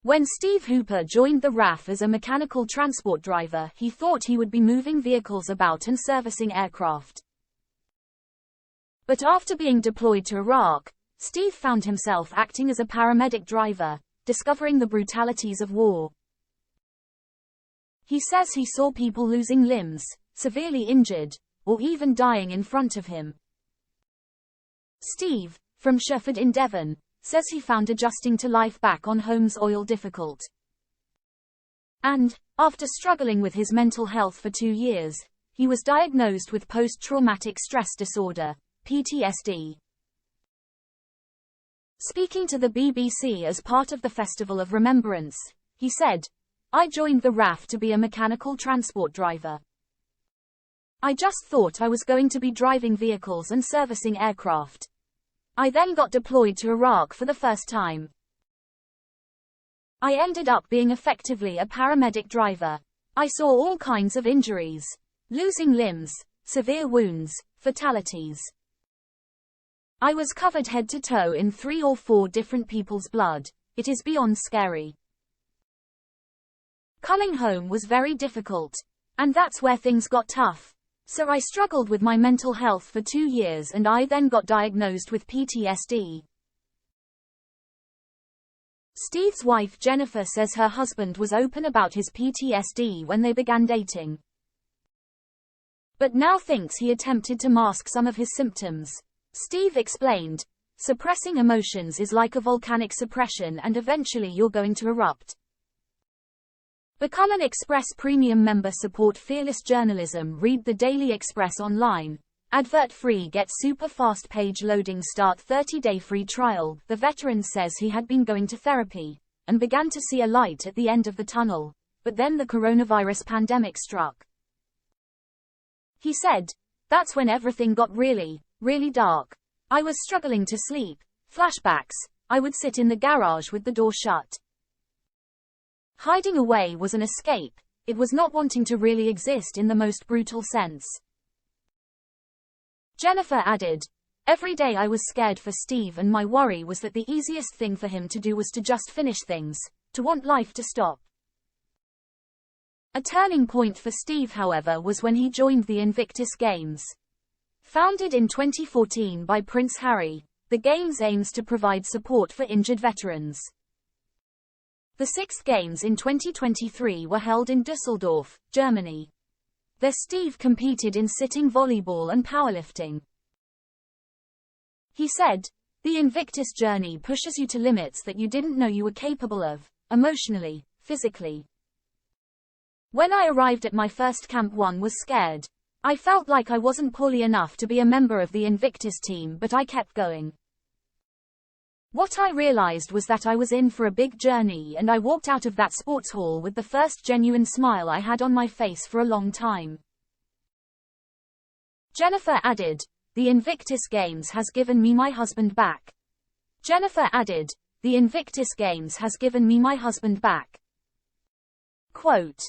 When Steve Hooper joined the RAF as a mechanical transport driver, he thought he would be moving vehicles about and servicing aircraft. But after being deployed to Iraq, Steve found himself acting as a paramedic driver, discovering the brutalities of war. He says he saw people losing limbs, severely injured, or even dying in front of him. Steve, from Sherford in Devon, says he found adjusting to life back on homesoil difficult. And, after struggling with his mental health for 2 years, he was diagnosed with post-traumatic stress disorder, PTSD. Speaking to the BBC as part of the Festival of Remembrance, he said, "I joined the RAF to be a mechanical transport driver. I just thought I was going to be driving vehicles and servicing aircraft. I then got deployed to Iraq for the first time. I ended up being effectively a paramedic driver. I saw all kinds of injuries, losing limbs, severe wounds, fatalities. I was covered head to toe in 3 or 4 different people's blood. It is beyond scary. Coming home was very difficult. And that's where things got tough. So I struggled with my mental health for 2 years and I then got diagnosed with PTSD." Steve's wife Jennifer says her husband was open about his PTSD when they began dating, but now thinks he attempted to mask some of his symptoms. Steve explained, "Suppressing emotions is like a volcanic suppression and eventually you're going to erupt. Become an Express Premium member. Support fearless journalism. Read the Daily Express online. Advert free. Get super fast page loading. Start 30-day free trial." The veteran says he had been going to therapy and began to see a light at the end of the tunnel, but then the coronavirus pandemic struck. He said, "That's when everything got really, really dark. I was struggling to sleep. Flashbacks. I would sit in the garage with the door shut. Hiding away was an escape. It was not wanting to really exist in the most brutal sense." Jennifer added, "Every day I was scared for Steve and my worry was that the easiest thing for him to do was to just finish things, to want life to stop." A turning point for Steve, however, was when he joined the Invictus Games. Founded in 2014 by Prince Harry, the Games aims to provide support for injured veterans. The 6th Games in 2023 were held in Düsseldorf, Germany. There Steve competed in sitting volleyball and powerlifting. He said, "The Invictus journey pushes you to limits that you didn't know you were capable of, emotionally, physically. When I arrived at my first camp, one was scared. I felt like I wasn't poorly enough to be a member of the Invictus team, but I kept going. What I realized was that I was in for a big journey and I walked out of that sports hall with the first genuine smile I had on my face for a long time." Jennifer added, "The Invictus Games has given me my husband back." Jennifer added, "The Invictus Games has given me my husband back." Quote,